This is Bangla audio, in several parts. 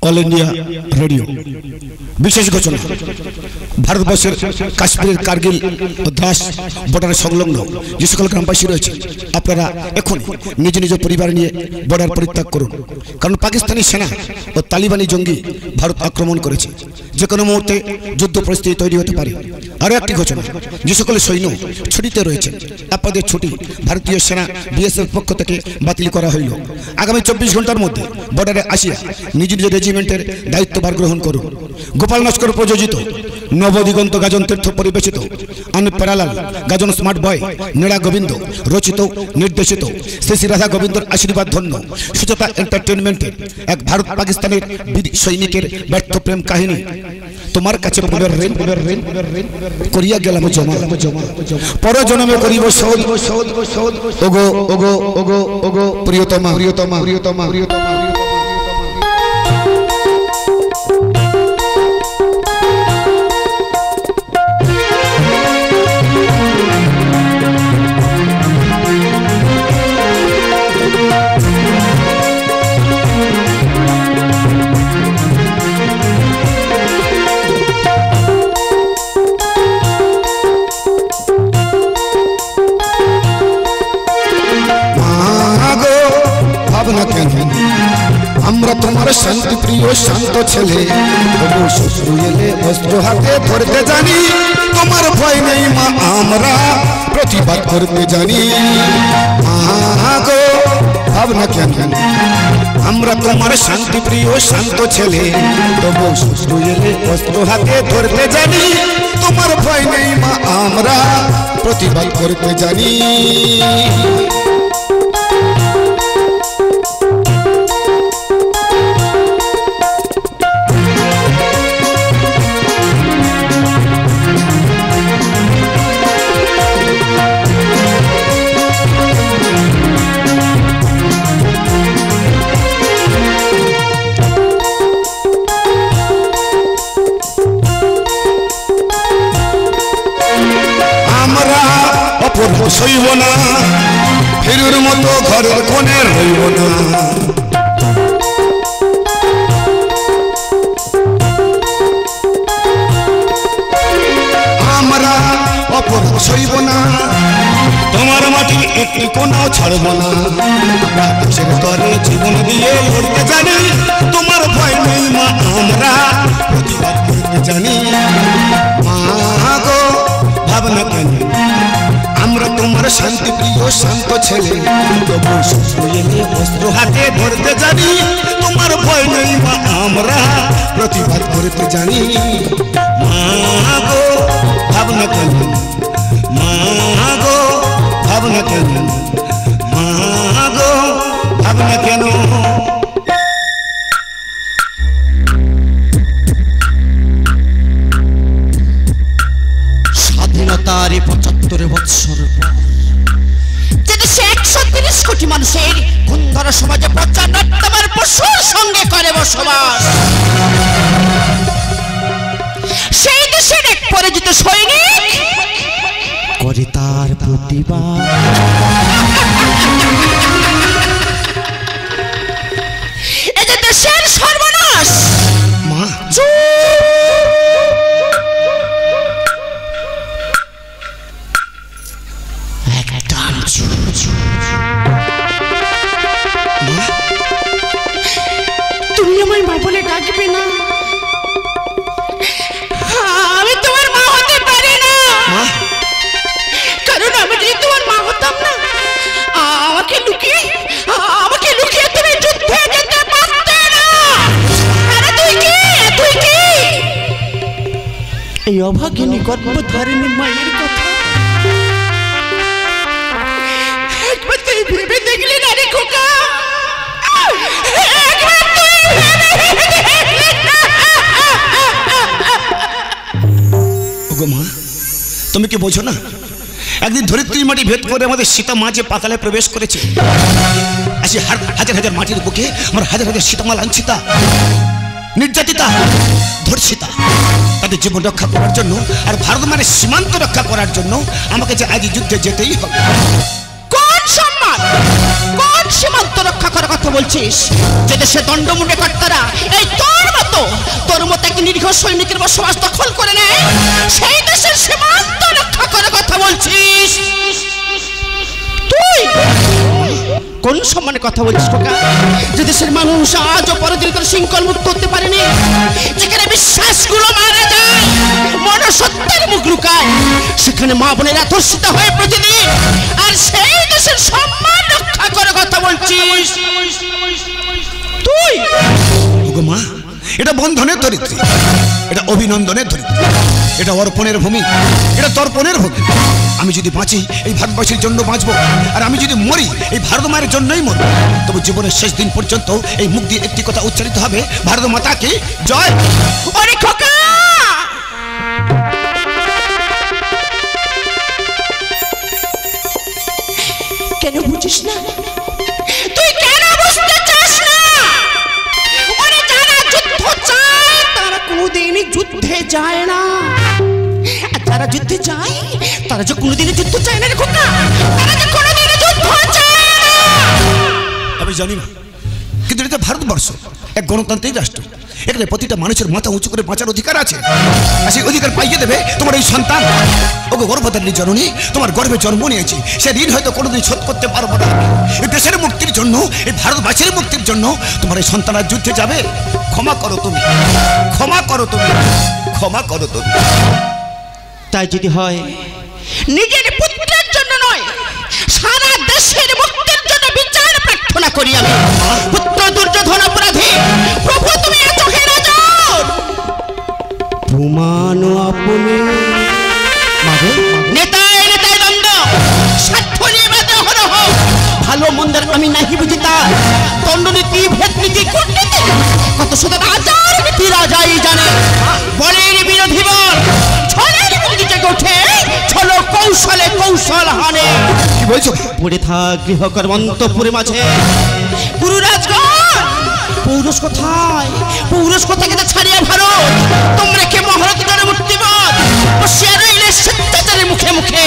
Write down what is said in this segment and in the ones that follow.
অল ইন্ডিয়া রেডিও বিশেষ ঘোষণা ভারতবর্ষের কাশ্মীরের কার্গিল ও দ্রাস বর্ডারের সংলগ্ন যে সকল গ্রামবাসী রয়েছে আপনারা এখন নিজ নিজ পরিবার নিয়ে বর্ডার পরিত্যাগ করুন, কারণ পাকিস্তানি সেনা ও তালিবানি জঙ্গি ভারত আক্রমণ করেছে। যে কোনো মুহূর্তে যুদ্ধ পরিস্থিতি তৈরি হতে পারে। আরও একটি ঘোষণা, যে সকল সৈন্য ছুটিতে রয়েছেন আপনাদের ছুটি ভারতীয় সেনা বিএসএফ পক্ষ থেকে বাতিল করা হইল। আগামী 24 ঘন্টার মধ্যে বর্ডারে আসিয়া নিজ নিজ রেজিমেন্টের দায়িত্বভার গ্রহণ করুন। গোপাল নস্কর প্রযোজিত নবদিগন্ত গাজন তীর্থ পরিবেশিত unparalleled Gajan smart boy Nira Gobinda রচিত নির্দেশিত শ্রী শ্রী রাধা গোবিন্দর আশীর্বাদ ধন্য সুচেতা এন্টারটেনমেন্টের এক ভারত পাকিস্তানের বীর সৈনিকের ব্যর্থ প্রেম কাহিনী তোমার কাছে করিয়া গেলাম জমা, পর জন্মে করিব শোধ ওগো ওগো ওগো ওগো প্রিয়তমা প্রিয়তমা প্রিয়তমা প্রিয়তমা। আমরা তোমার শান্তি প্রিয় শান্ত ছেলে, তবু শত্রু এলে অস্ত্র হাতে ধরতে জানি। তোমার ভয় নেই মা, আমরা প্রতিবাদ করতে জানি। মা গো ভাবনা কেন, আমরা তোমার শান্তি প্রিয় শান্ত ছেলে, তবু শত্রু এলে অস্ত্র হাতে ধরতে জানি। তোমার ভয় নেই মা, আমরা প্রতিবাদ করতে জানি। সইব না ফেরুর মতো ঘরের কোণে রইব না। আমরা অপরাধ সইব না, তোমার মাটি একটি কোণাও ছাড়ব না। দেশের তরে জীবন দিয়ে লড়তে জানি। তোমার ভয় নেই মা, আমরা প্রতিবাদ করতে জানি। মা গো ভাবনা কেন, আমরা তোমার শান্তি প্রিয় শান্ত ছেলে, তবু শত্রু এলে অস্ত্র হাতে ধরতে জানি। তোমার ভয় নেই মা, আমরা প্রতিবাদ করতে জানি। মা গো ভাবনা কেন, মা গো ভাবনা কেন, মা গো ভাবনা কেন। স্বাধীনতার 75 বৎসর যেদেশে 130 কোটি মানুষের বন্ধুরা সমাজে 95 পশুর সঙ্গে করে বসবাস, সেই দেশের এক পরাজিত সৈনিক করে তার প্রতিবাদ। এই যে দেশের সর্বনাশ। মা তুমি আমার মা বলে ডাকবে না? আমি তোমার মা হতে পারি না, কারণ আমি যদি তোমার মা হতাম না, আমাকে লুকিয়ে তুমি যুদ্ধে যেতে পারতে না। আরে তুই কি এই অভাগিনী গর্ভধারিণী মায়ের কথা একবার তুই ভেবে দেখলি না রে খোকা? মা তুমি কি বোঝো না, একদিন ধরিত্রী মাটি ভেদ করে আমাদের সীতা মা যে পাতালে প্রবেশ করেছে, আসি হাজার হাজার মাটির বুকে আমার হাজার হাজার সীতা মা লাঞ্ছিতা, নির্যাতিতা, ধর্ষিতা, তাদের জীবন রক্ষা করার জন্য আর ভারত মানের সীমান্ত রক্ষা করার জন্য আমাকে যে আজ যুদ্ধে যেতেই হবে। কোন সম্মান, কোন সীমান্ত রক্ষা করার কথা বলছিস? যে দেশে দণ্ডমুণ্ডে কর্তারা এই তোর নিরীহ সৈনিকের বসবাস দখল করে নেয়, সেই দেশের সীমান্ত রক্ষা করে কথা বলছিস? তুই কোন সম্মানে কথা বলছিস খোকা? যে দেশের মানুষ আজও পরদিনের শৃঙ্খল মুক্ত হতে পারেনি, যেখানে বিশ্বাসগুলো মারা যায়, মনুষ্যত্বের মুখ লুকায়, সেখানে মা বোনেরা ধর্ষিত হয়ে প্রতিদিন, আর সেই দেশের সম্মান রক্ষা করে কথা বলছিস তুই? মা, এটা বন্ধনের ধরিত্রী, এটা অভিনন্দনের ধরিত্রী, এটা অর্পণের ভূমি, এটা তর্পণের ভূমি। আমি যদি বাঁচি এই ভারতবাসীর জন্য বাঁচবো, আর আমি যদি মরি এই ভারত মায়ের জন্যই মরব। তবু জীবনের শেষ দিন পর্যন্ত এই মুখ দিয়ে একটি কথা উচ্চারিত হবে, ভারত মাতা কি জয়। ওরে খোকা, কেন বুঝিস না? তুই কেন বুঝতে চাস না? ওরে যারা যুদ্ধ চায় তারা কোনোদিনই যুদ্ধে যায় না, আর যারা যুদ্ধে যায় তারা যে কোনোদিনই যুদ্ধ চায় না রে খোকা, তারা যে কোনোদিনই যুদ্ধ চায় না। আমি জানি না, কিন্তু এটা ভারতবর্ষ, এক গণতান্ত্রিক রাষ্ট্র। এখানে প্রতিটা মানুষের মাথা উঁচু করে বাঁচার অধিকার আছে, আর সেই অধিকার পাইয়ে দেবে তোমার এই সন্তান। ওকে গর্ভধারিণী জননী, তোমার গর্ভে জন্ম নিয়েছি, সে ঋণ হয়তো কোনোদিন শোধ করতে পারবো না। এই দেশের মুক্তির জন্য, এই ভারতবাসীর মুক্তির জন্য তোমার এই সন্তান আর যুদ্ধে যাবে। ক্ষমা করো তুমি, ক্ষমা করো তুমি, ক্ষমা করো তুমি। তাই যদি হয়, নিজের পুত্রের জন্য নয়, সারা দেশের মুক্তির জন্য বিচার প্রার্থনা করি আমি। পুত্র দুর্যোধন অপরাধী, প্রভু তুমি এ চোখে নজর প্রমাণ আপনি। নেতায় নেতায় দ্বন্দ্ব, স্বার্থ নিয়ে বাদে অহরহ, ভালো মন্দের আমি নাহি বুঝি তার। দণ্ডনীতি, ভেদনীতি, কূটনীতি, কত শত রাজার নীতি রাজাই জানে। বলের বিরোধী বল, ছলের বিরোধী জেগে ওঠে, ছল কৌশলে কৌশল হানে। কি বলছো? পড়ে থাক গৃহকর্ম অন্তঃপুরে মাঝে। গুরুরাজগণ, পৌরুষ কোথায়? পৌরুষ কোথায় কেটে ছাড়িয়া ভারত? তোমরা কে মহারথী জনে মূর্তিবাদ বসিয়া রইলে স্বেচ্ছাচারের মুখে মুখে।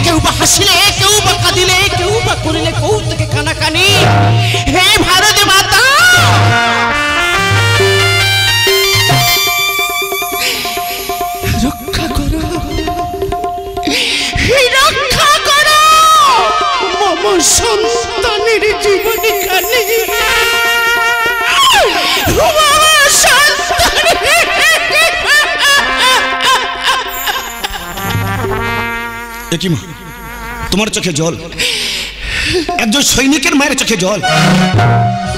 কেউ বা হাসিলে, কেউ বা কাঁদিলে, কেউ বা করিলে কৌতুকে কানাকানি। হে ভারত মাতা, রক্ষা করো, রক্ষা করো মম সন্তানের জীবনী কানে। একই মা, তোমার চোখে জল, একজন সৈনিকের মায়ের চোখে জল।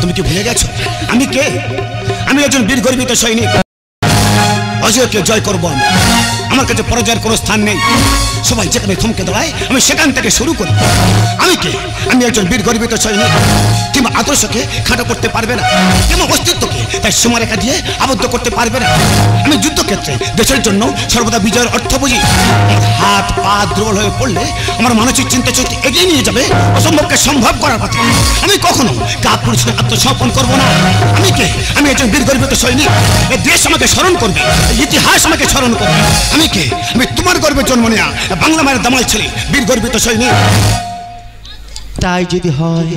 তুমি কি ভুলে গেছো আমি কে? আমি একজন বীর গর্বিত সৈনিক। অজয়কে জয় করবো আমি। আমার কাছে পরাজয়ের কোনো স্থান নেই। সবাই যেখানে থমকে দাঁড়ায় আমি সেখান থেকে শুরু করি। আমি কে? আমি একজন বীর গর্বিত সৈনিক। কিংবা আদর্শকে খাটো করতে পারবে না, কিংবা অস্তিত্বকে তাই সীমারেখা দিয়ে আবদ্ধ করতে পারবে না। আমি যুদ্ধক্ষেত্রে দেশের জন্য সর্বদা বিজয়ের অর্থ বুঝি। হাত পা দুর্বল হয়ে পড়লে আমার মানসিক চিন্তা শক্তি এগিয়ে নিয়ে যাবে অসম্ভবকে সম্ভব করার পথে। আমি কখনো কাপুরুষকে আত্মসমর্পণ করবো না। আমি কে? আমি একজন বীর গর্বিত সৈনিক। এই দেশ আমাকে স্মরণ করবে, ইতিহাস আমাকে স্মরণ করবে। আমি কে? আমি তোমার গর্বে জন্ম নেয়া বাংলা মায়ের দামাল ছেলে, বীর গর্বিত সৈনিক। তাই যদি হয়,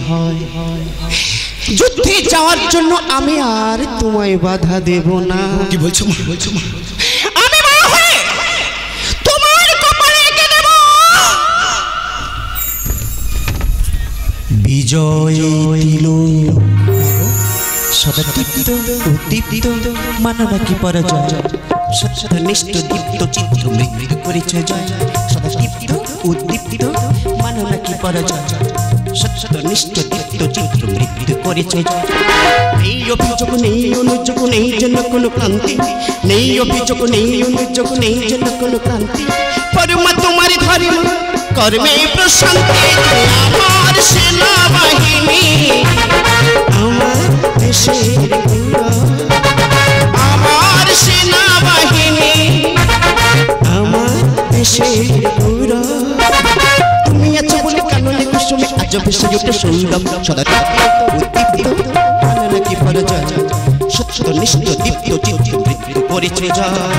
যুদ্ধে যাওয়ার জন্য আমি আর তোমায় বাধা দেব না। কি বলছো মা? বলছো মা? আমি মা হয়ে তোমার কপালে এঁকে দেব বিজয় তিলক। সদাদীপ্ত উদ্দীপ্ত মানবা কি পরাজয়, সত্যনিষ্ঠ দীপ্ত চিত্র মৃত্যু করেছে জয়। সদাদীপ্ত উদ্দীপ্ত মানবা কি পরাজয়, সত্যনিষ্ঠ দীপ্ত চিত্র মৃত্যু করেছে জয়। নেই অভিযোগ, নেই অনুযোগ, নেই জন্য কোনো ক্রান্তি। নেই অভিযোগ, নেই অনুযোগ, নেই জন্য কোনো ক্রান্তি। পরমা তোমার ধর্ম কর্মে প্রশান্তি। আমার সেনাবাহিনী, আমার দেশের গৌরব। আমার সেনাবাহিনী, আমার দেশের গৌরব। তুমি আছো বলে কাননে কুসুমে আজ ভেসে ওঠে সৌরভ। সদা উদ্দীপ্ত মাননা কি পরাজয়, সত্যনিষ্ঠ দীপ্ত চিত্র মৃত্যু করেছে জয়।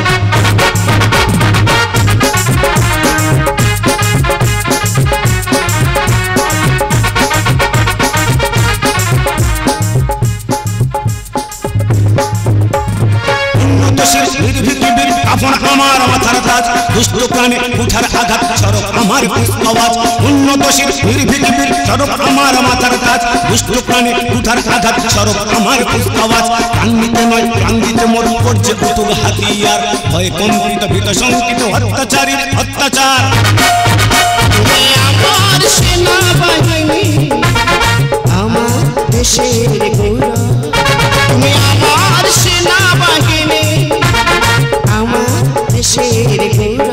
দোষীর নির্ভীকি বীর কাফন আমার মাথার তাজ দুষ্ট প্রাণে উঠার আঘাত সরব আমার আওয়াজ উন্নতশীল নির্ভীকি বীর সরব আমার মাথার তাজ দুষ্ট প্রাণে উঠার আঘাত সরব আমার আওয়াজ কান্দিতে নয় কান্দিতে মোর করছে উতুল হাতিয়ার ভয় কম্পিত ভীত শঙ্কিত অত্যাচারীর অত্যাচার তুমি আমার সেনাবাহিনী আমার দেশের গৌরব তুমি আমার সেনাবাহিনী আমার দেশের গৌরব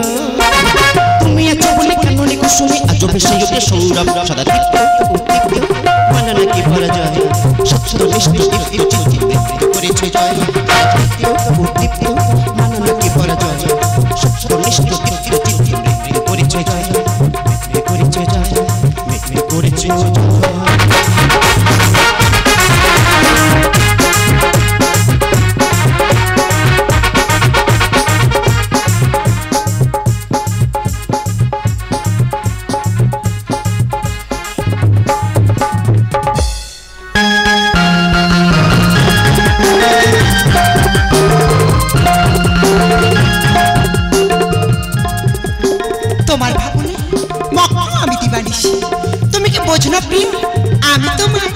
তুমি আছো বলে কাননে কুসুমে আজও ভেসে ওঠে সৌরভ সদা দীপ্ত উদ্দীপ্ত মানে নাকি পরাজয় সত্য নিষ্ঠ দীপ্ত চিত্ত করেছে জয় উদ্দীপ্ত মানে নাকি পরাজয় সত্য নিষ্ঠ দীপ্ত চিত্ত করেছে জয় করেছে জয় করেছে জয় তোমার ভাবনে মক্কা আমি দিবানিসি তুমি কি বোঝো না প্রিয় আমি তোমার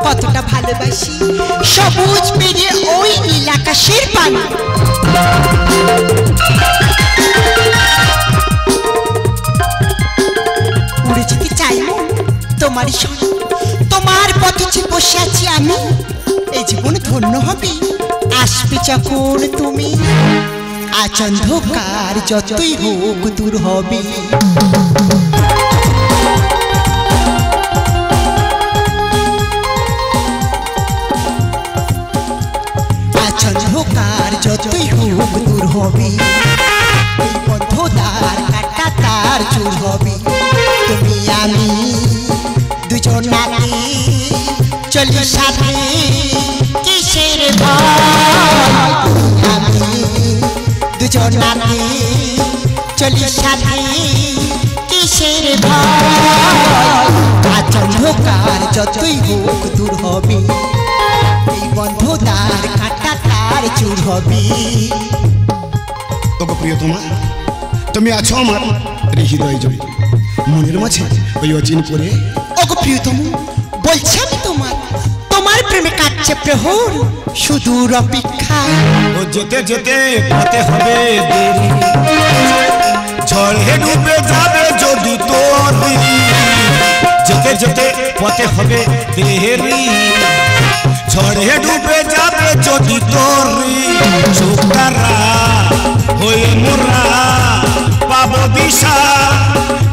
কতটা ভালোবাসি সবুজ পেরিয়ে ওই নীল আকাশের পানে উড়ে যেতে চাই তোমার সঙ্গে তোমার পথে বসে আছি আমি এই জীবন ধন্য হবে আসবে যখন তুমি আজ অন্ধকার যতই হোক দূর হবে আজ অন্ধকার যতই হোক দূর হবে এই বন্ধ দ্বার কাটা তার চুর হবে তুমি আমি দুজন নাকি চলি সাথে কিসের ভয় আমি দুজন নাকি চলি সাথে কিসের ভয় আজ অন্ধকার যতই হোক দূর হবে এই বন্ধ দ্বার কাটা তার চুর হবে ওগো প্রিয়তমা তুমি আছো আমার হৃদয় জড়িত মনের মাঝে ওই অচিন করে ওগো প্রিয়তম বলছি আমি তোমার প্রেমে কাটছে প্রহর সুদূর অপেক্ষায় ও যেতে যেতে পথে হবে দেরি ঝড়ে ডুবে যাবে যদি তোর যেতে যেতে পথে হবে দেরি ঝড়ে ডুবে যাবে যদি তোর সুতারা হয়ে মোরা পাবো দিশা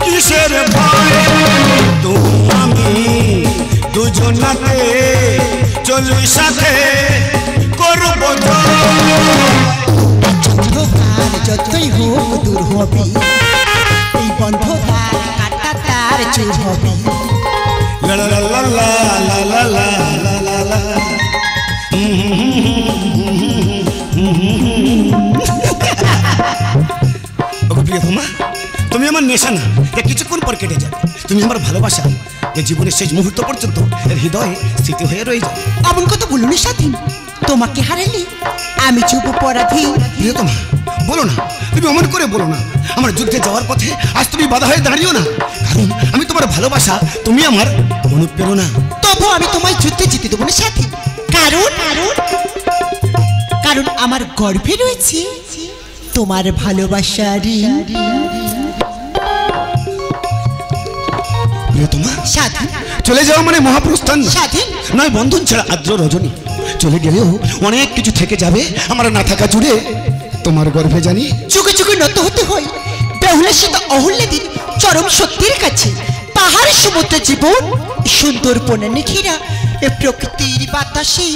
কিসের ভয় তুমি আমি দুজনাতে চলি সাথে করবো অন্ধকার যতই হোক দূর হবে এই বন্ধ দ্বার কাটা তার চুর হবে লা লা লা লা লা লা লা লা লা লা ওগো প্রিয়তমা তুমি আমার নেশা না কিছুক্ষণ পর কেটে যাবে তুমি আমার ভালোবাসা যে জীবনের শেষ মুহূর্ত পর্যন্ত হৃদয়ে স্মৃতি হয়ে রয়ে যাবে এমন কথা বলুন স্বাধীন তোমাকে হারালে আমি চুপ পরাধীন প্রিয়তমা বলো না তুমি অমন করে বলো না আমার যুদ্ধে যাওয়ার পথে আজ তুমি বাধা হয়ে দাঁড়িও না কারণ আমি তোমার ভালোবাসা তুমি আমার অনুপ্রেরণা তবু আমি তোমায় যুদ্ধে জিতে দেবো না সাথী কারণ কারণ আমার গর্ভে রয়েছে তোমার ভালোবাসারই প্রিয়তমা স্বাধীন চলে যাওয়া মানে মহাপ্রস্থান স্বাধীন নয় বন্ধন ছাড়া আদ্র রজনী চলে গেলেও অনেক কিছু থেকে যাবে আমার না থাকা জুড়ে তোমার গর্ভে জানি যুগে যুগে নত হতে হয় বেহুলাসিত অহল্যাদির চরম সত্যের কাছে পাহাড় সমুদ্র জীবন সুন্দর বনে ঘেরা এ প্রকৃতির বাতাসে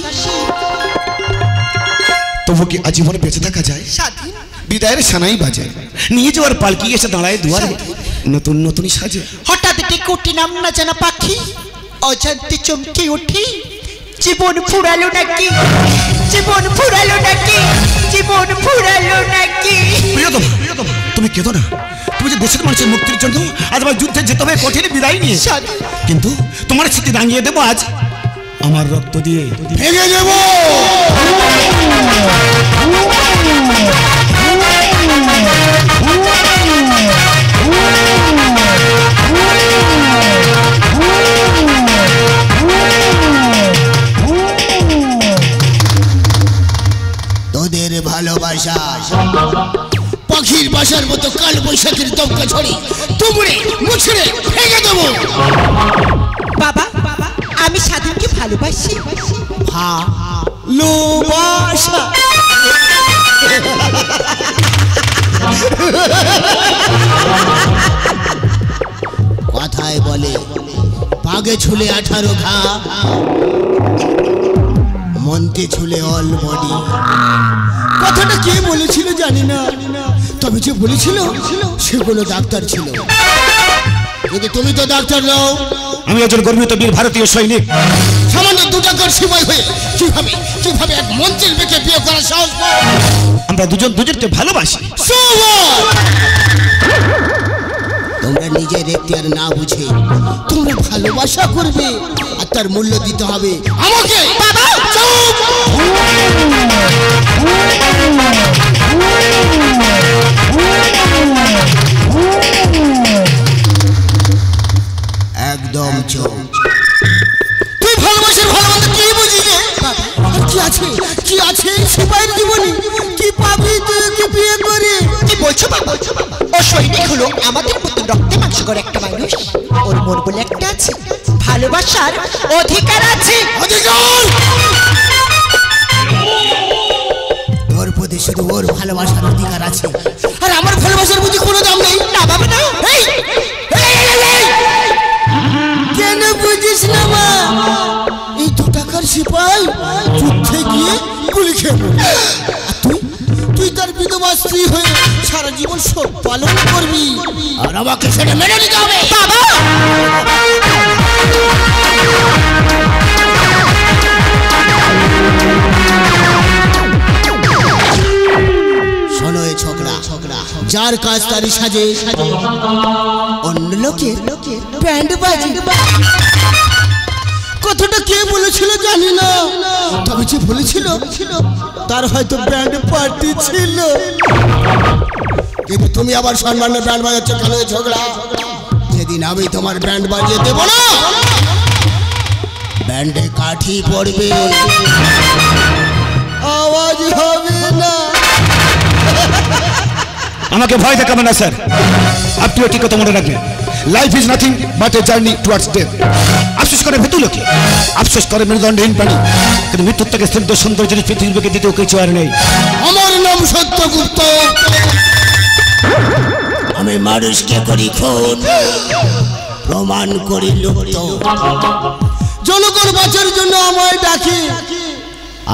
তবু কি আজীবনে বেঁচে থাকা যায় স্বাধীন বিদায়ের সানাই বাজে নিয়ে যাওয়ার পালকি এসে দাঁড়ায় দুয়ারে নতুন নতুন সাজে হঠাৎ ডেকে উঠে নাম না জানা পাখি অজান্তে চমকে উঠি জীবন ফুরালো নাকি জীবন ফুরালো নাকি জীবন ফুরালো নাকি প্রিয়তমা তুমি কেঁদো না তুমি যে দেশের মানুষের মুক্তির জন্য আজ আমার যুদ্ধে যেতে হবে কঠিন বিদায় নিয়ে কিন্তু তোমার স্মৃতি রাঙিয়ে দেবো আজ আমার রক্ত দিয়ে ভেঙে দেবো ভালোবাসা পাখির বাসার মতো কাল বৈশাখীর দমকা ঝড়ে তুমড়ে মুছড়ে ভেঙে দেবো। বাবা আমি স্বাধীনকে ভালোবাসি। ভালোবাসা কথায় বলে পাগে ছুলে 18 ঘা, মন্তে ছুলে অল বডি। কথাটা কে বলেছিল জানি না, তবে যে বলেছিল সে কোনো ডাক্তার ছিল। কিন্তু তুমি তো ডাক্তার নও। আমি একজন গর্বিত বীর ভারতীয় সৈনিক। সামান্য 2 টাকার সিপাহী হয়ে কিভাবে এক মন্ত্রীর মেয়েকে বিয়ে করার সাহস পাও? আমরা দুজনকে ভালোবাসি। তোমরা নিজের এখতিয়ার না বুঝে তোমরা ভালোবাসা করবে আর তার মূল্য দিতে হবে আমাকে। বাবা চুপ! একদম চুপ। তুই ভালোবাসার ভালোবাসা কি বুঝিস? কি আছে সিপাহীর জীবনে? কি পাবি তুই কি বিয়ে করে? কি বলছো বাবা? ও সৈনিক হলো আমাদের মতো রক্তে মাংস করে একটা মানুষ। ওর মন বলে একটা আছে, ভালোবাসার অধিকার আছে। তোর প্রতি শুধু ওর ভালোবাসার অধিকার আছে, আর আমার ভালোবাসার প্রতি কোনো দাম নেই। না বাবা না। কেন বুঝিস না মা? এই 2 টাকার সিপাহী যুদ্ধে গিয়ে গুলি খেয়ে তুই তার বিধবা স্ত্রী হয়ে সারা জীবন শোক পালন করবি, আর আমাকে সেটা মেনে নিতে হবে। বাবা শোনো এ ছোকরা, যার কাজ তারই সাজে অন্য লোকের ব্যান্ড বাজে। কথাটা কে বলেছিল জানি না, তবে যে বলেছিল তার হয়তো ব্যান্ড পার্টি ছিল। কিন্তু তুমি আবার সম্মানের ব্যান্ড বাজাচ্ছ কেন ঝগড়া? যেদিন আমি তোমার ব্যান্ড বাজিয়ে দেবো না, ব্যান্ডে কাঠি পড়বে, আওয়াজ হবে না। আমাকে ভয় দেখাবেন না স্যার। আপনি ঠিক কথা মনে রাখবেন, life is nothing but a journey towards death. আফসোস করে মৃত্যু লোকে, আফসোস করে মেরুদণ্ডহীন প্রাণী, কিন্তু মৃত্যুর থেকে স্নিগ্ধ সৌন্দর্য পৃথিবীকে দ্বিতীয় কিছু আর নেই। আমার নাম সত্যগুপ্ত, আমি মানুষকে করি খুন, প্রমাণ করি লুপ্ত। জনগণ বাঁচার জন্য আমায় ডাকে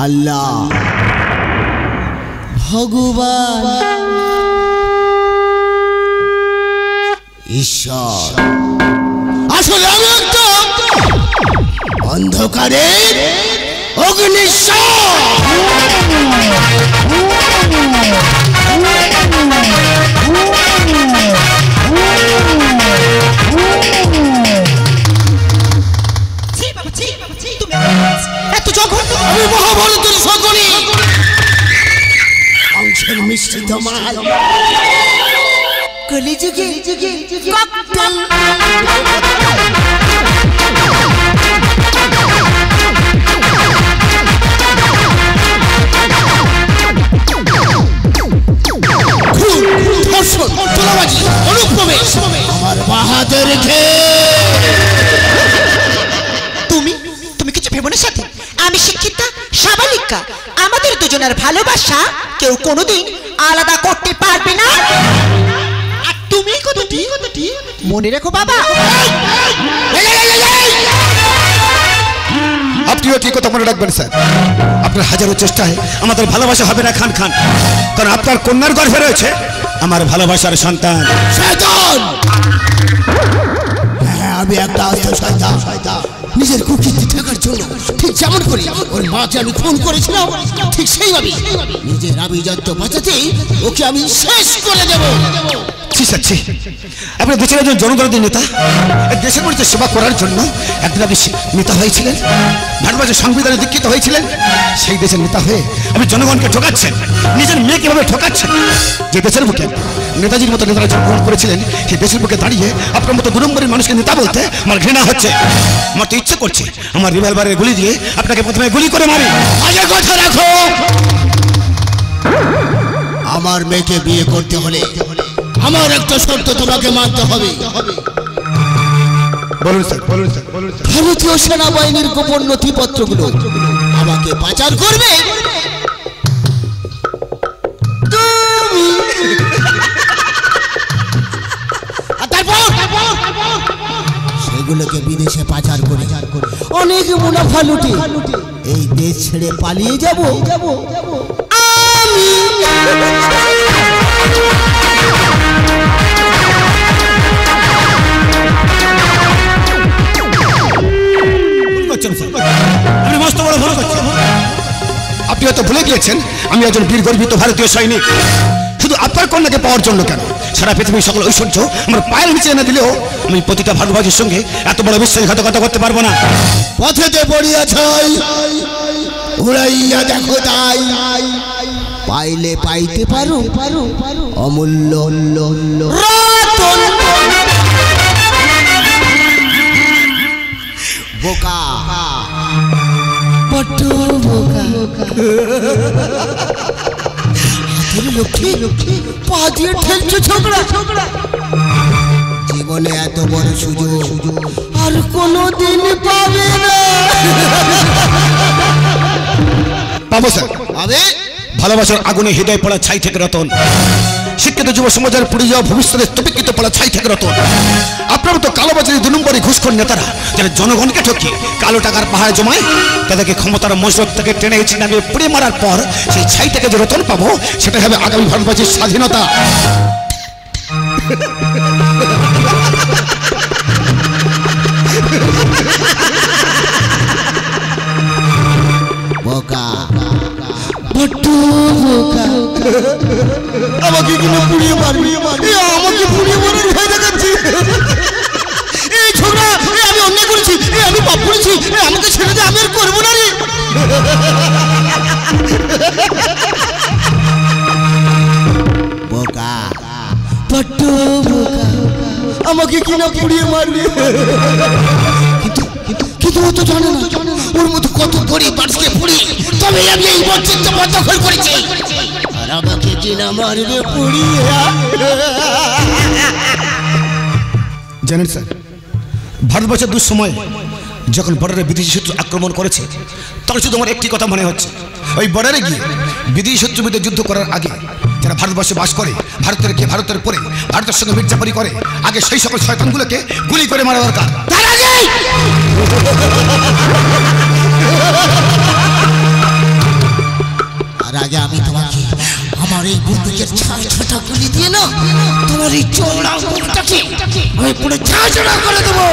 আল্লাহ, ভগবান, ঈশ্বর। আসলে আমি একটা অন্ধকারের অগ্নিশ্বর। এত জঘন্য! আমি মহাভারতের সকলে অংশের মিশ্রিত মাল, কলিযুগে ককটেল। ধর্ষণ, তোলাবাজি, অনুপ্রবেশ, আমার বাহাদুর তুমি কিছু ভেবো না সাথী। আমি শিক্ষিতা, সাবালিকা। আমাদের দুজনের ভালোবাসা কেউ কোনোদিন আলাদা করতে পারবে না। আর তুমি কথাটি মনে রেখো বাবা। আপনিও কি কথা মনে রাখবেন স্যার। আপনার হাজারো চেষ্টায় আমাদের ভালোবাসা হবে না খান, কারণ আপনার কন্যার গর্ভে রয়েছে আমার ভালোবাসার সন্তান। শয়তান! হ্যাঁ, আমি একটা আস্ত শয়তান। নিজের কুকীর্তি ঠেকার জন্য ঠিক যেমন করি ওর মাকে আমি খুন করেছিলাম, ঠিক সেইভাবে নিজের আভিজাত্য বাঁচাতে ওকে আমি শেষ করে দেব। আপনার দেশের একজন জনগণের নেতা, দেশের মধ্যে সেবা করার জন্য একদিন আপনি নেতা হয়েছিলেন, ভারতবর্ষের সংবিধানে দীক্ষিত হয়েছিলেন। সেই দেশের নেতা হয়ে আপনি জনগণকে ঠকাচ্ছেন, নিজের মেয়েকে ভাবে ঠকাচ্ছেন। যে দেশের বুকে নেতাজির মতো নেতারা জন্মগ্রহণ করেছিলেন, সেই দেশের বুকে দাঁড়িয়ে আপনার মতো 2 নম্বরের মানুষকে নেতা বলতে আমার ঘৃণা হচ্ছে। আমার তো ইচ্ছে করছে আমার রিভলভারের গুলি দিয়ে আপনাকে প্রথমে গুলি করে মারি। আগে কথা রাখো। আমার মেয়েকে বিয়ে করতে হলে আমার একটা শর্ত তোমাকে মানতে হবে। বলুন স্যার, বলুন স্যার, বলুন স্যার। ভারতীয় সেনাবাহিনীর গোপন নথিপত্রগুলো আমাকে পাচার করবে তুমি। আর তারপর সেগুলোকে বিদেশে পাচার করে অনেক মুনাফা লুটে এই দেশ ছেড়ে পালিয়ে যাব আমি। আপনি মস্ত বড় ভুল করছেন। আপনি হয়তো ভুলে গিয়েছেন আমি একজন বীর গর্বিত ভারতীয় সৈনিক। শুধু আপনার কন্যাকে পাওয়ার জন্য কেন, সারা পৃথিবীর সকল ঐশ্বর্য আমার পায়ের নিচে এনে দিলেও আমি প্রতিটা ভারতবাসীর সঙ্গে এত বড় বিশ্বাসঘাতকতা করতে পারবো না। পথেতে পড়িয়াছ উড়াইয়া দেখো তাই, পাইলে পাইতে পারো অমূল্য রতন। বোকা বড্ড বোকা, হাতের লক্ষ্মী পা দিয়ে ঠেলছো ছোকরা। জীবনে এত বড় সুযোগ আর কোনোদিন পাবে না। পাবো স্যার, পাবে। ভালোবাসার আগুনে হৃদয় পড়া ছাই থেকে রতন, শিক্ষিত যুব সমাজের পুড়ে যাওয়া ভবিষ্যতের স্তূপীকৃত পড়া ছাই থেকে রতন। আপনার তো কালোবাজারি 2 নম্বরই ঘুষখোর নেতারা যারা জনগণকে ঠকিয়ে কালো টাকার পাহাড় জমায়, তাদেরকে ক্ষমতার মশরত থেকে টেনে হিচড়ে নামিয়ে পুড়ে মারার পর সেই ছাই থেকে যে রতন পাবো, সেটা হবে আগামী ভারতবাসীর স্বাধীনতা। বোকা বড্ড বোকা, আমাকে কিনে পুড়িয়ে মারবি, আমাকে পুড়িয়ে মারার ভয় দেখাচ্ছি। এই ছোকরা, আমি অন্যায় করেছি, আমি পাপ করেছি, আমাকে ছেড়ে দে, আমি আর করবো না রে। বোকা বড্ড বোকা, আমাকে কিনা পুড়িয়ে মারবি। কিন্তু ও তো জানে না ওর মতো কত গরিব মানুষকে পুড়ি, তবে আমি এই বঞ্চিত বদ্ধখোর করেছি, আর আমাকে কিনা মারবে পুড়িয়ে। জানেন স্যার, ভারতবর্ষের দুঃসময় যখন বর্ডারে বিদেশি শত্রু আক্রমণ করেছে, তখন শুধু আমার একটি কথা মনে হচ্ছে, ওই বর্ডারে গিয়ে বিদেশি শত্রুর বিরুদ্ধে যুদ্ধ করার আগে যারা ভারতবর্ষে বাস করে, ভারতের গিয়ে ভারতের পরে ভারতের সঙ্গে মির্জাফরি করে, আগে সেই সকল শয়তানগুলোকে গুলি করে মারা দরকার। আর আগে আমি তোমাকে আমার এই বন্দুকের ছোটা গুলি দিয়ে না, তোমার এই চওড়া মুখটাকে আমি পুরো ঝাঁঝরা করে দেবো।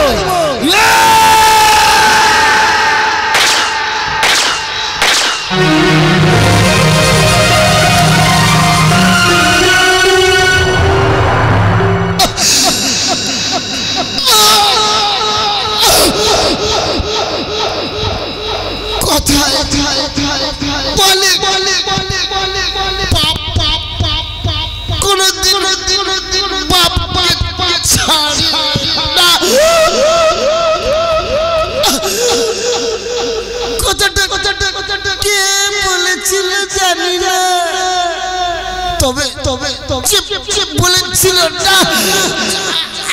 বলেছিল না,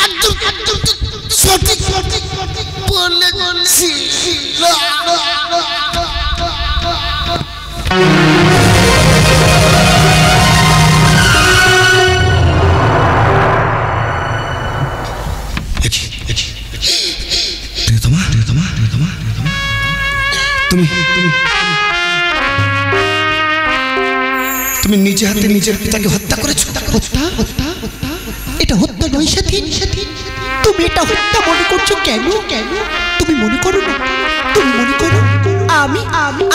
একদম সঠিক বলেছিল। তুমি নিজে হাতে নিজের পিতাকে হত্যা করেছো। এটা হত্যা নয় সাথী, তুমি এটা হত্যা মনে করছো কেন? তুমি মনে করো না, তুমি মনে করো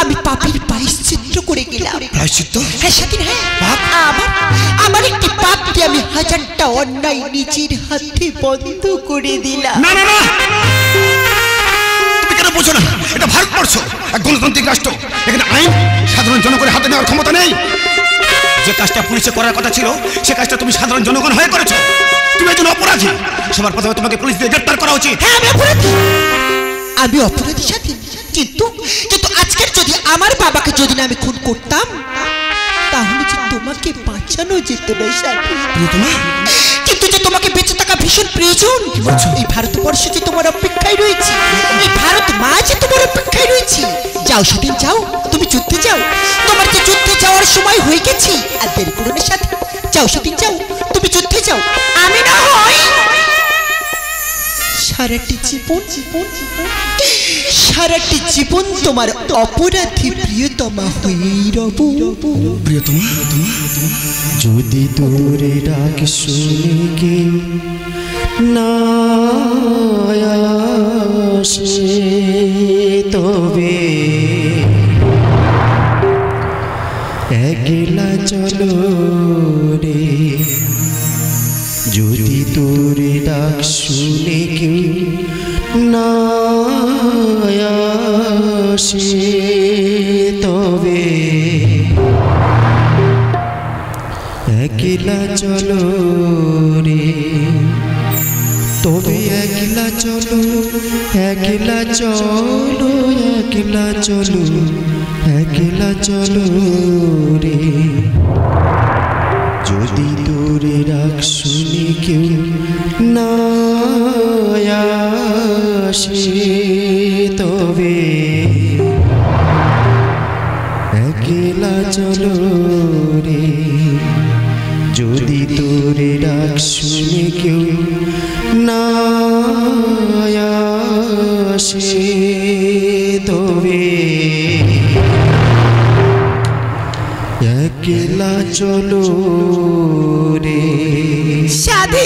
আমি পাপের প্রায়শ্চিত্ত করে গেলাম। প্রায়শ্চিত্ত? হ্যাঁ সাথী, হ্যাঁ। আমার একটি পাপ দিয়ে আমি হাজারটা অন্যায় নিজের হাতে বন্ধ করে দিলাম। না না না, তুমি কেন বোঝো না? এটা ভারতবর্ষ, এক গণতান্ত্রিক রাষ্ট্র। এখানে আইন সাধারণ জনগণের হাতে নেওয়ার ক্ষমতা নেই। যে কাজটা পুলিশে করার কথা ছিল, সে কাজটা তুমি সাধারণ জনগণ হয়ে করেছো। তুমি একজন অপরাধী। সবার প্রথমে তোমাকে পুলিশ দিয়ে গ্রেফতার করা উচিত। হ্যাঁ, আমি অপরাধী সাথী, কিন্তু আজকের যদি আমার বাবাকে যদি আমি খুন করতাম, তাহলে যে তোমাকে বাঁচানো যেত না সাথী। প্রিয়তমা, কিন্তু যে তোমাকে বেঁচে থাকা ভীষণ প্রয়োজন, এই ভারতবর্ষ যে তোমার অপেক্ষায় রয়েছে, এই ভারত মা যে তোমার অপেক্ষায় রয়েছে। যাও সেদিন যাও, তুমি যুদ্ধে যাও, তোমার যে যুদ্ধে যাওয়ার সময় হয়ে গেছে, আর দেরি করো না সাথী। যাও সেদিন যাও, তুমি যুদ্ধে যাও, আমি না হয় সারাটি জীবন তোমার অপরাধী প্রিয়তমা হয়েই রব। প্রিয়তমা, যদি তোরে ডাক শুনে কে না আসে, তবে একলা চলো রে। যদি তোরে ডাক শুনে কে না আসে, তবে একলা চলো রে। তবে একলা চলো, একলা চলো, একলা চলো, একলা চলো রে। যদি তোরে ডাক শুনে কেউ না আসে, তবে একলা চলো রে। যদি তোরে ডাক শুনে কেউ না আসে, তবে একলা চলো রে। সাথী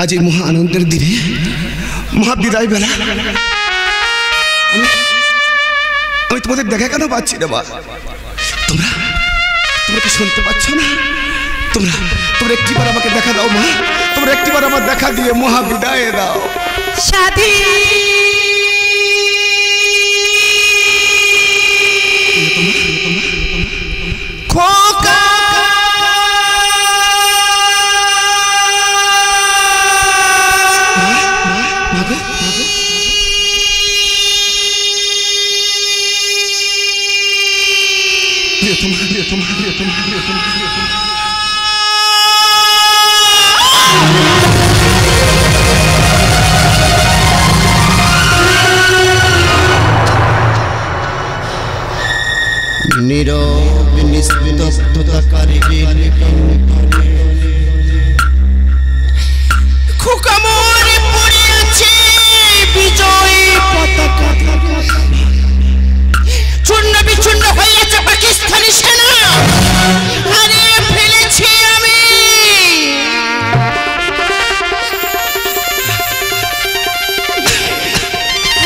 আজ এই মহা আনন্দের দিনে, মহা বিদায় বেলা, আমি তোমাদের দেখা কেন পাচ্ছি না? তোমরা কি শুনতে পাচ্ছ না? তোমরা একটিবার আমাকে দেখা দাও মা, তোমরা একটিবার আমার দেখা দিয়ে মহা বিদায় দাও। সাথী খোকা নীরব নিস্তব্ধতাকারী খোকা মোরে পড়ে আছে বিজয় পতাকা, চূর্ণ বিচূর্ণ হয়েছে পাকিস্তানি সেনা, হারিয়ে ফেলেছি আমি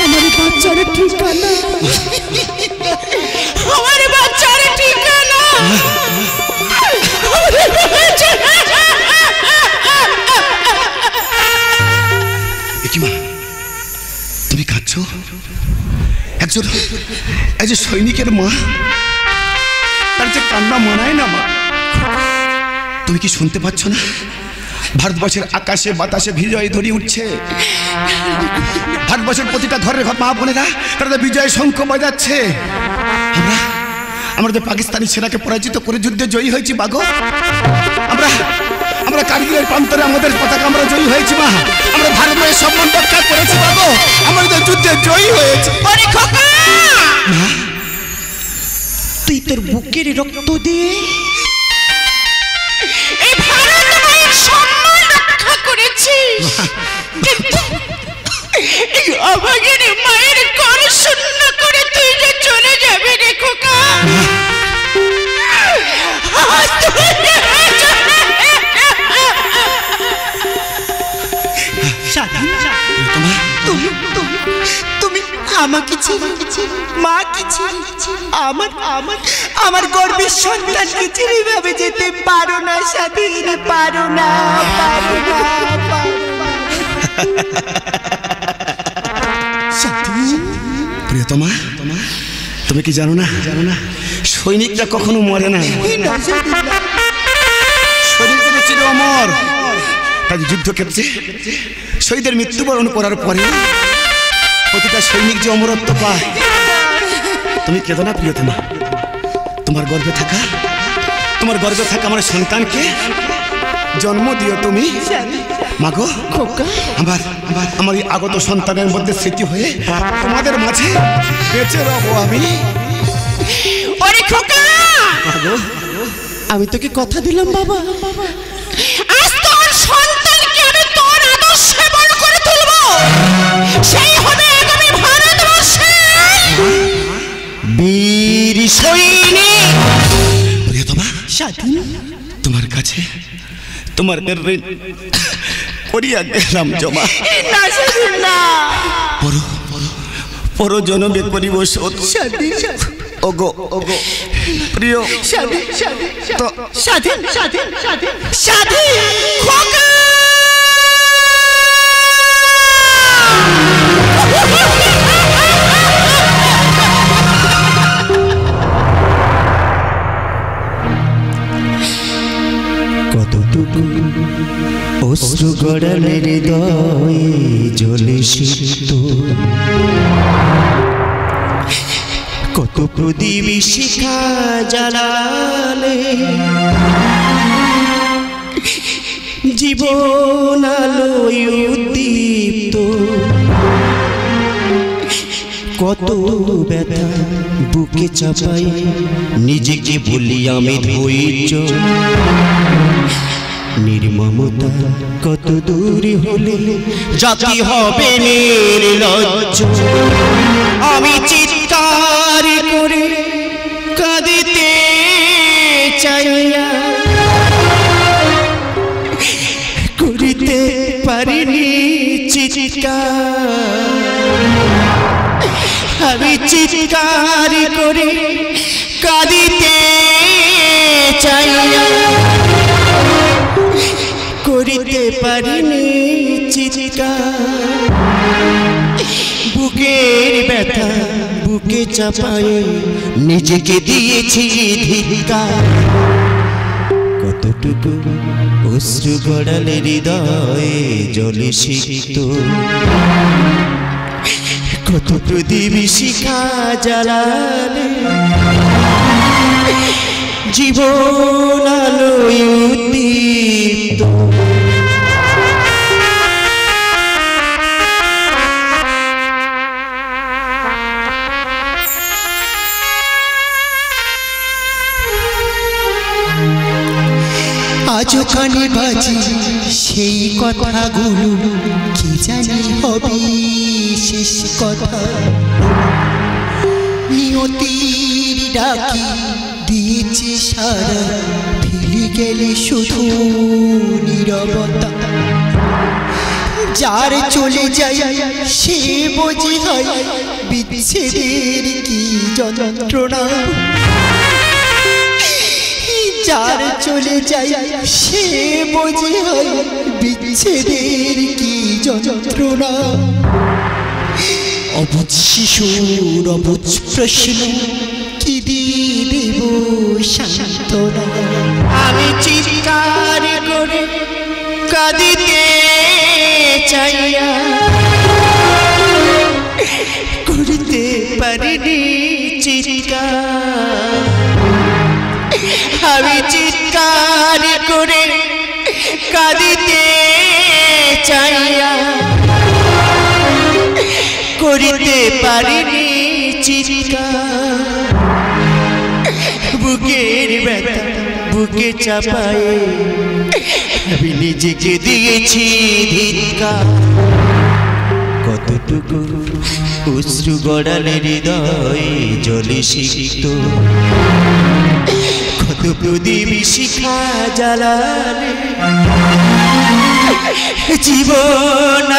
আমার বাচ্চার ঠিকানা, আমার বাচ্চার ঠিকানা। তুমি কাঁদছো? একজন সৈনিকের মা, তার যে কান্না মানায় না মা। তুমি কি শুনতে পাচ্ছ না? ভারতবর্ষের আকাশে বাতাসে বিজয় ধ্বনি উঠছে। ভারতবর্ষের প্রতিটা ঘরের মা বোনেরা তারা বিজয় শঙ্খ বাজাচ্ছে। আমরা যে পাকিস্তানি সেনাকে পরাজিত করে যুদ্ধে জয়ী হয়েছি বাগো। আমরা কারগিলের প্রান্তরে আমাদের পতাকা আমরা জয়ী হয়েছি মা। আমরা ভারতের সম্মান জয়ী হয়েছে। ওরে খোকা, তুই তোর বুকের রক্ত দিয়ে এই ভারত মায়ের সম্মান রক্ষা করেছিস, কিন্তু এই অভাগের মায়ের কর শূন্য করে তুই যে চলে যাবি রে খোকা। তুমি আমাকে ছেড়ে মাকে ছেড়ে আমার গর্বের সন্তানকে ছেড়ে এভাবে যেতে পারো না স্বাধীন, পারো না। প্রিয়তমা, তুমি কি জানো না সৈনিকরা কখনো মরে না, সৈনিকরা চির অমর। তাই যুদ্ধক্ষেত্রে শহীদের মৃত্যুবরণ করার পরে প্রতিটা সৈনিক যে অমরত্ব পায়। তুমি কেঁদো না প্রিয়তমা, তোমার গর্বে থাকা আমার সন্তানকে জন্ম দিও তুমি। মাগো, আমার এই আগত সন্তানের মধ্যে স্মৃতি হয়ে তোমাদের মাঝে বেঁচে রবো আমি। ওরে খোকা, আমি তোকে কথা দিলাম বাবা, আজ তোর সন্তানকে আমি তোর আদর্শে বড় করে তুলব, সেই হবে আগামী ভারতবর্ষের বীর সৈনিক। প্রিয়তমা, তোমার কাছে তোমার করিয়া গেলাম জমা, পর জনমে করিব শোধ। ওগো প্রিয় স্বাধীন খোকা। কতটুকু অশ্রু গড়ালে হৃদয়ে জ্বলে সিক্ত, কত প্রদীপ শিখা জ্বালালে জীবন আলোয় উদ্দীপ্ত, কত ব্যথা বুকে চাপাই নিজেকে বলি আমি ধৈর্য, নির্মমতা কত দূর হলে জাতি হবে নির্লজ্জ। আমি চিৎকার করে কাঁদিতে চাইয়া করিতে পারিনি চিৎকার, আমি চিৎকার করে কাঁদিতে চাইয়া করিতে পারিনি চিৎকার, বুকের ব্যথা বুকে চাপায় নিজেকে দিয়েছি ধিক্কার। কতটুকু অশ্রু গড়ালে হৃদয়ে জ্বলে সিক্ত, কত প্রদীপ শিখা জ্বালালে জীবন আলোয় উদ্দীপ্ত। আজও কানে বাজে সেই কথাগুলো, কি জানি হবে শেষ কথা। নিয়তির ডাকি দিয়েছে সারা, ফেলে গেলে শুধু নীরবতা। যার চলে যায় সে বোঝে হয় বিচ্ছেদের কি যন্ত্রণা, যার চলে যায় সে বোঝে হয় বিচ্ছেদের কি যন্ত্রণা। অবুঝ শিশুর অবুঝ প্রশ্ন, কি দিয়ে দেব সান্ত্বনা। আমি চিৎকার করে কাঁদিতে চাইয়া করতে পারিনি চিৎকার, আমি চিৎকার করে কাঁদিতে চাইয়া করতে পারিনি চিৎকার বুকের ব্যথা বুকে চাপায়ে আমি নিজেকে দিয়েছি ধিক্কার কতটুকু অশ্রু গড়ালে হৃদয়ে জলে সিক্ত কত প্রদীপ শিখা জ্বালালে জীবন